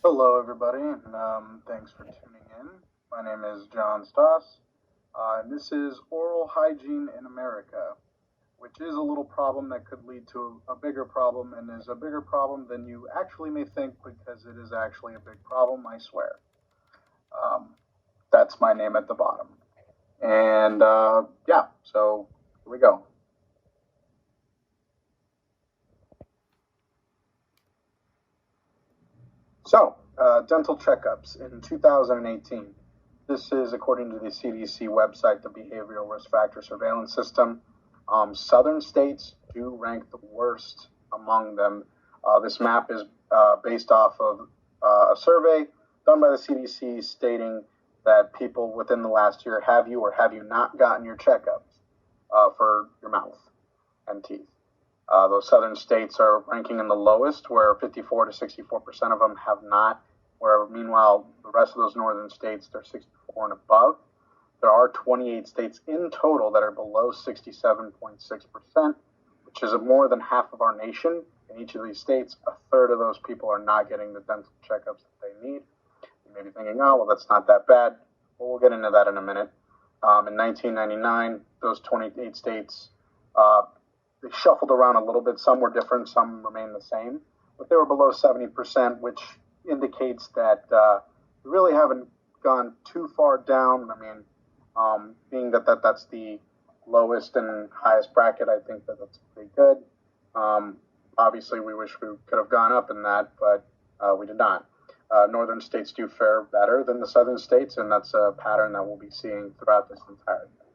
Hello, everybody, and thanks for tuning in. My name is John Stoss, and this is Oral Hygiene in America, which is a little problem that could lead to a bigger problem and is a bigger problem than you actually may think because it is actually a big problem, I swear. Um, that's my name at the bottom. And yeah, so here we go. Dental checkups in 2018. This is according to the CDC website, the Behavioral Risk Factor Surveillance System. Southern states do rank the worst among them. This map is based off of a survey done by the CDC stating that people within the last year have you or have you not gotten your checkups for your mouth and teeth. Those southern states are ranking in the lowest, where 54 to 64% of them have not. Where meanwhile, the rest of those northern states, they're 64 and above. There are 28 states in total that are below 67.6%, which is more than half of our nation. In each of these states, a third of those people are not getting the dental checkups that they need. You may be thinking, oh, well, that's not that bad. Well, we'll get into that in a minute. In 1999, those 28 states uh, they shuffled around a little bit. Some were different, some remained the same, but they were below 70%, which indicates that we really haven't gone too far down. I mean, being that's the lowest and highest bracket, I think that's pretty good. Obviously, we wish we could have gone up in that, but we did not. Northern states do fare better than the southern states, and that's a pattern that we'll be seeing throughout this entire thing.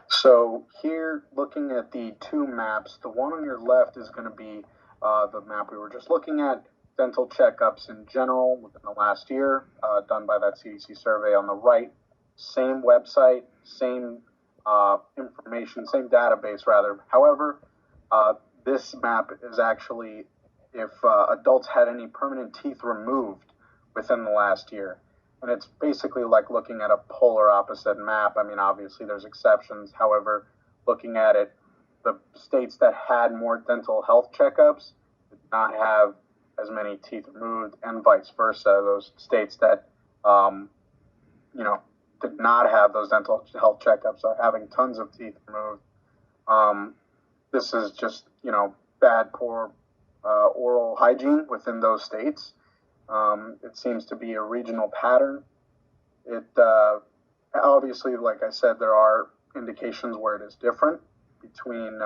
So here, looking at the two maps, the one on your left is going to be the map we were just looking at, dental checkups in general within the last year, done by that CDC survey. On the right, same website, same information, same database rather. However, this map is actually if adults had any permanent teeth removed within the last year. And it's basically like looking at a polar opposite map. I mean, obviously, there's exceptions. However, looking at it, the states that had more dental health checkups did not have as many teeth removed, and vice versa. Those states that, you know, did not have those dental health checkups are having tons of teeth removed. Um, this is just, bad, poor oral hygiene within those states. It seems to be a regional pattern. It obviously, like I said, there are indications where it is different between,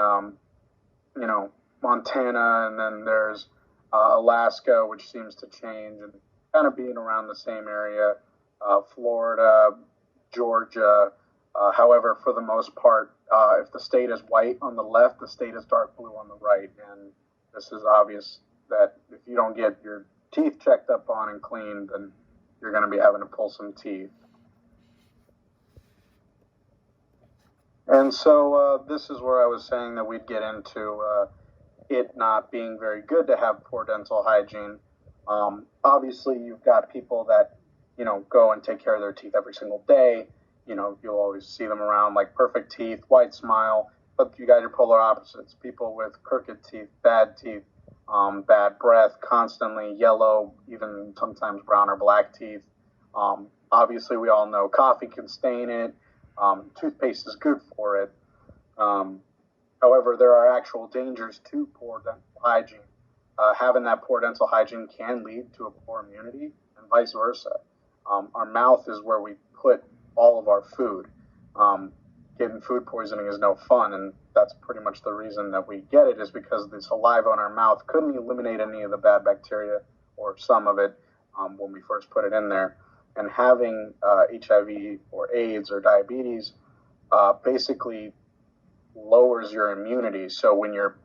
Montana, and then there's Alaska, which seems to change and kind of being around the same area, Florida, Georgia. However, for the most part, if the state is white on the left, the state is dark blue on the right. And this is obvious that if you don't get your teeth checked up on and cleaned, then you're going to be having to pull some teeth. And so this is where I was saying that we'd get into it not being very good to have poor dental hygiene. Obviously, you've got people that, go and take care of their teeth every single day. You'll always see them around like perfect teeth, white smile. But you got your polar opposites, people with crooked teeth, bad breath, constantly yellow, even sometimes brown or black teeth. Obviously, we all know coffee can stain it. Toothpaste is good for it. Um, However, there are actual dangers to poor dental hygiene. Having that poor dental hygiene can lead to a poor immunity and vice versa. Our mouth is where we put all of our food. Um, Getting food poisoning is no fun, and that's pretty much the reason that we get it is because the saliva in our mouth couldn't eliminate any of the bad bacteria or some of it when we first put it in there. And having HIV or AIDS or diabetes basically lowers your immunity. So when your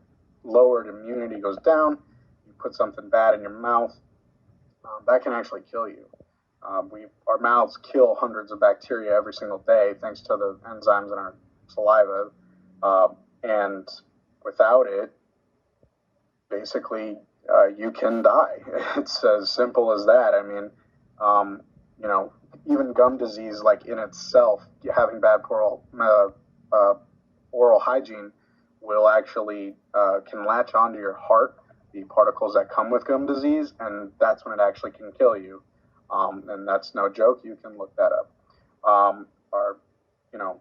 lowered immunity goes down, you put something bad in your mouth, that can actually kill you. Our mouths kill hundreds of bacteria every single day thanks to the enzymes in our saliva, and without it, basically, you can die. It's as simple as that. I mean, um, you know, even gum disease, like in itself, having bad oral hygiene will actually can latch onto your heart, the particles that come with gum disease, and that's when it actually can kill you. And that's no joke. You can look that up. Our, you know,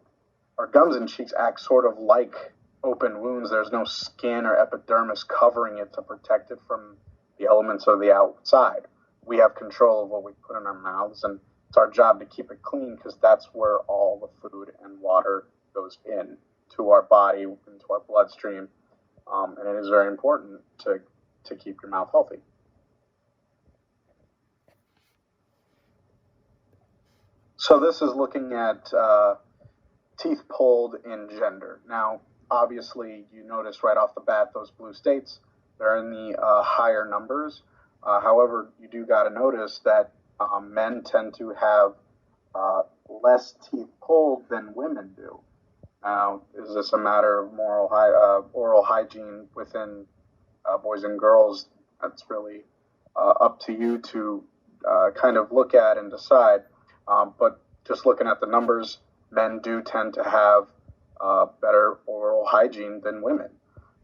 our gums and cheeks act sort of like open wounds. There's no skin or epidermis covering it to protect it from the elements of the outside. We have control of what we put in our mouths, and it's our job to keep it clean because that's where all the food and water goes in to our body, into our bloodstream, and it is very important to keep your mouth healthy. So this is looking at teeth pulled in gender. Now, obviously, you notice right off the bat those blue states, they're in the higher numbers. However, you do got to notice that men tend to have less teeth pulled than women do. Now, is this a matter of oral hygiene within boys and girls? That's really up to you to kind of look at and decide. But just looking at the numbers, men do tend to have better oral hygiene than women.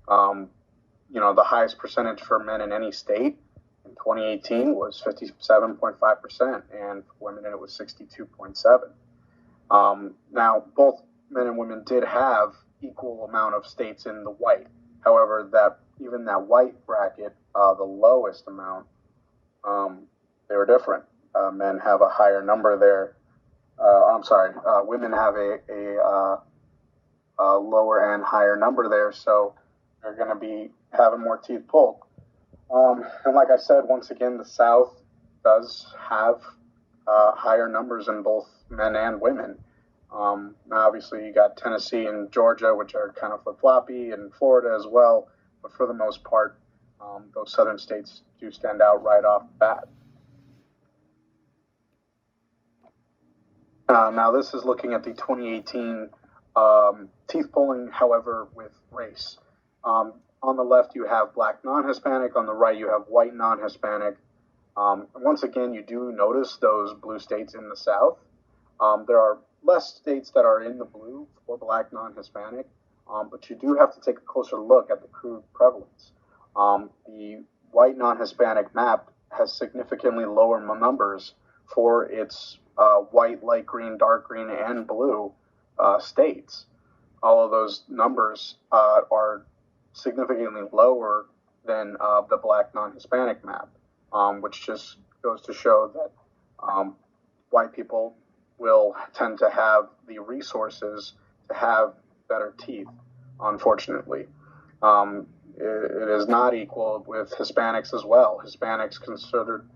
The highest percentage for men in any state in 2018 was 57.5%, and for women it was 62.7%. Now, both men and women did have equal amount of states in the white. However, even that white bracket, the lowest amount, they were different. Men have a higher number there. Women have a lower and higher number there, so they're going to be having more teeth pulled. And like I said, once again, the South does have higher numbers in both men and women. Now, obviously, you got Tennessee and Georgia, which are kind of flip-floppy, and Florida as well. But for the most part, those southern states do stand out right off the bat. Now, this is looking at the 2018 teeth pulling, however, with race. On the left, you have black non-Hispanic. On the right, you have white non-Hispanic. Once again, you do notice those blue states in the South. There are less states that are in the blue for black non-Hispanic, but you do have to take a closer look at the crude prevalence. The white non-Hispanic map has significantly lower numbers for its white, light green, dark green, and blue states. All of those numbers are significantly lower than the black non-Hispanic map, which just goes to show that white people will tend to have the resources to have better teeth, unfortunately. It is not equal with Hispanics as well. Hispanics considered,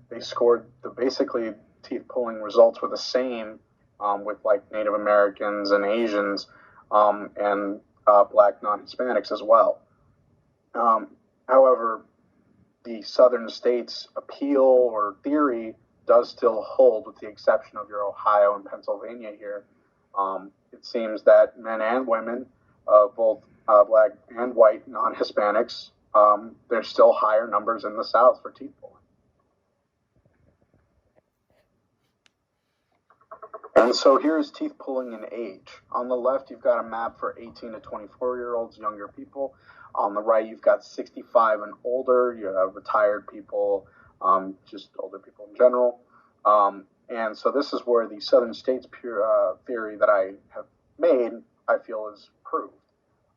they scored basically teeth pulling results were the same with like Native Americans and Asians and black non-Hispanics as well. However, the southern states' appeal or theory does still hold, with the exception of your Ohio and Pennsylvania here. It seems that men and women, both black and white non-Hispanics, there's still higher numbers in the South for teeth pulling. And so here's teeth pulling in age. On the left, you've got a map for 18 to 24-year-olds, younger people. On the right, you've got 65 and older. You have retired people, just older people in general. And so this is where the southern states theory that I have made, I feel, is proved.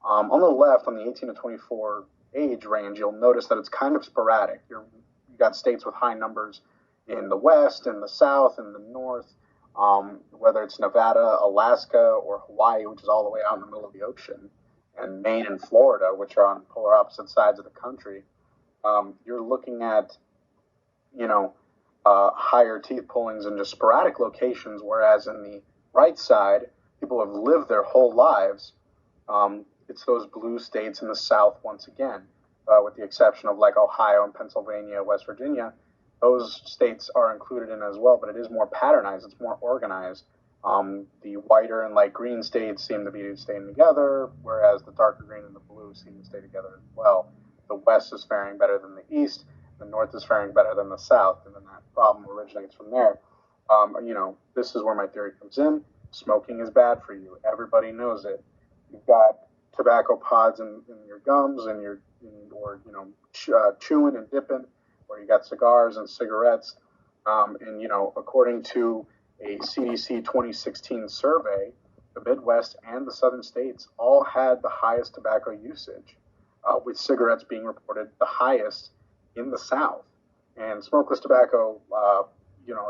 On the left, on the 18 to 24 age range, you'll notice that it's kind of sporadic. You've got states with high numbers in the west, in the south, in the north, whether it's Nevada, Alaska, or Hawaii, which is all the way out in the middle of the ocean, and Maine and Florida, which are on polar opposite sides of the country. You're looking at, higher teeth pullings in just sporadic locations, whereas in the right side, people have lived their whole lives. It's those blue states in the South once again, with the exception of like Ohio and Pennsylvania, West Virginia. Those states are included in as well, but it is more patternized. It's more organized. The whiter and light green states seem to be staying together, whereas the darker green and the blue seem to stay together as well. The West is faring better than the East. The North is faring better than the South, and then that problem originates from there. This is where my theory comes in. Smoking is bad for you. Everybody knows it. You've got tobacco pods in your gums and or chewing and dipping, or you got cigars and cigarettes. And according to a CDC 2016 survey, the Midwest and the southern states all had the highest tobacco usage, with cigarettes being reported the highest in the South, and smokeless tobacco,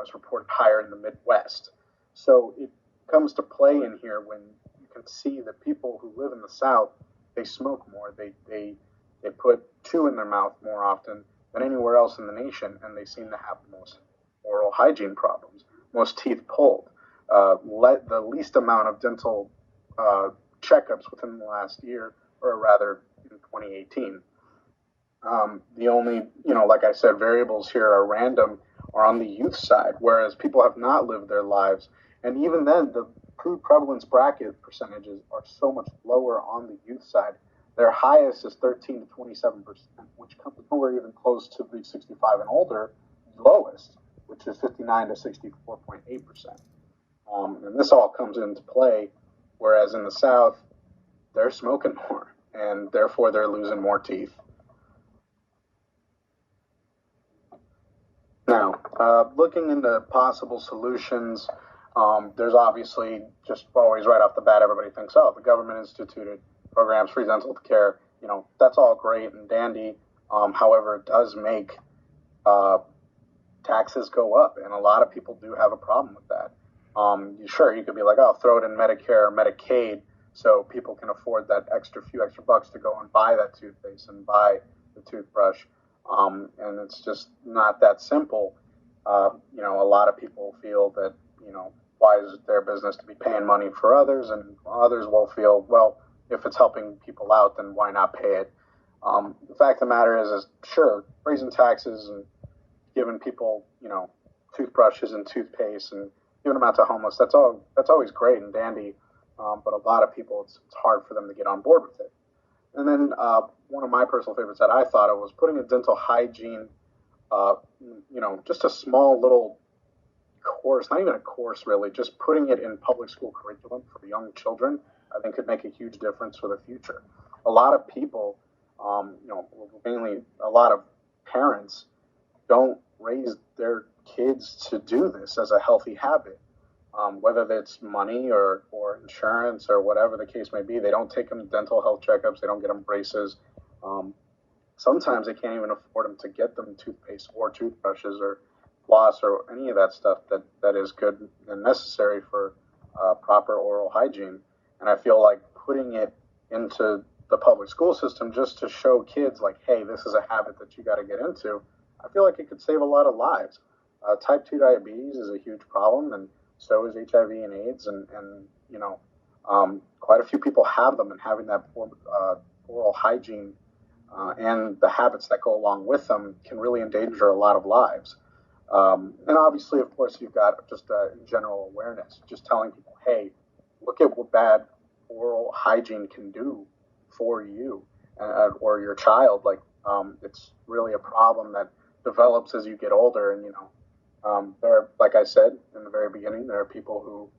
is reported higher in the Midwest. So it comes to play in here when you can see that people who live in the South, they smoke more, they put chew in their mouth more often than anywhere else in the nation, and they seem to have the most oral hygiene problems, most teeth pulled, the least amount of dental checkups within the last year, or rather in 2018. The only, like I said, variables here are random, are on the youth side, whereas people have not lived their lives. And even then, the true prevalence bracket percentages are so much lower on the youth side. Their highest is 13 to 27%, which comes nowhere even close to the 65 and older lowest, which is 59 to 64.8%. And this all comes into play, whereas in the South, they're smoking more, and therefore they're losing more teeth. Now, looking into possible solutions, there's obviously just always right off the bat, everybody thinks, oh, the government instituted programs, free dental care, that's all great and dandy. However, it does make taxes go up, and a lot of people do have a problem with that. Sure, you could be like, oh, throw it in Medicare or Medicaid so people can afford that few extra bucks to go and buy that toothpaste and buy the toothbrush. And it's just not that simple. A lot of people feel that, why is it their business to be paying money for others? And others will feel, well, if it's helping people out, then why not pay it? The fact of the matter is sure, raising taxes and giving people, toothbrushes and toothpaste and giving them out to homeless, that's always great and dandy. But a lot of people, it's hard for them to get on board with it. And then one of my personal favorites that I thought of was putting a dental hygiene, just a small little course, not even a course really, just putting it in public school curriculum for young children, I think could make a huge difference for the future. A lot of people, mainly a lot of parents, don't raise their kids to do this as a healthy habit. Whether it's money or insurance or whatever the case may be, they don't take them to dental health checkups. They don't get them braces. Sometimes they can't even afford them to get them toothpaste or toothbrushes or floss or any of that stuff that is good and necessary for proper oral hygiene. And I feel like putting it into the public school system just to show kids like, hey, this is a habit that you got to get into, I feel like it could save a lot of lives. Type 2 diabetes is a huge problem, and so is HIV and AIDS, and quite a few people have them, and having that poor oral hygiene and the habits that go along with them can really endanger a lot of lives. And obviously, of course, you've got just general awareness, just telling people, hey, look at what bad oral hygiene can do for you or your child. Like, it's really a problem that develops as you get older, and there are, like I said in the very beginning, there are people who,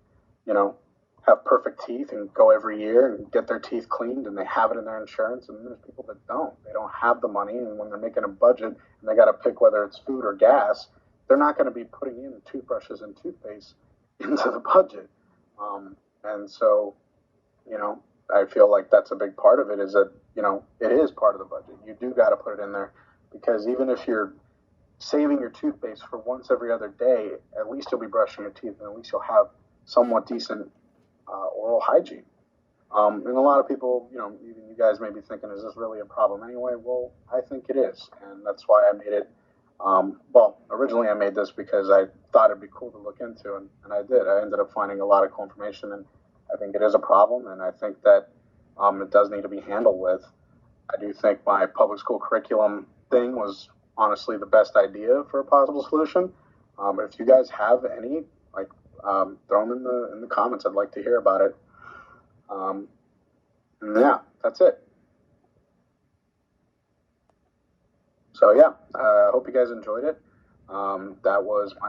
have perfect teeth and go every year and get their teeth cleaned and they have it in their insurance. And there's people that don't. They don't have the money. And when they're making a budget and they got to pick whether it's food or gas, they're not going to be putting in toothbrushes and toothpaste into the budget. And so, I feel like that's a big part of it, is that, it is part of the budget. You do got to put it in there, because even if you're saving your toothpaste for once every other day, at least you'll be brushing your teeth, and at least you'll have somewhat decent oral hygiene. And a lot of people, even you guys may be thinking, is this really a problem anyway? Well, I think it is, and that's why I made it. Originally I made this because I thought it'd be cool to look into, and I did. I ended up finding a lot of cool information, and I think it is a problem, and I think that it does need to be handled with. I do think my public school curriculum thing was honestly the best idea for a possible solution. But if you guys have any, throw them in the comments. I'd like to hear about it. And yeah, that's it. So yeah, I hope you guys enjoyed it. That was my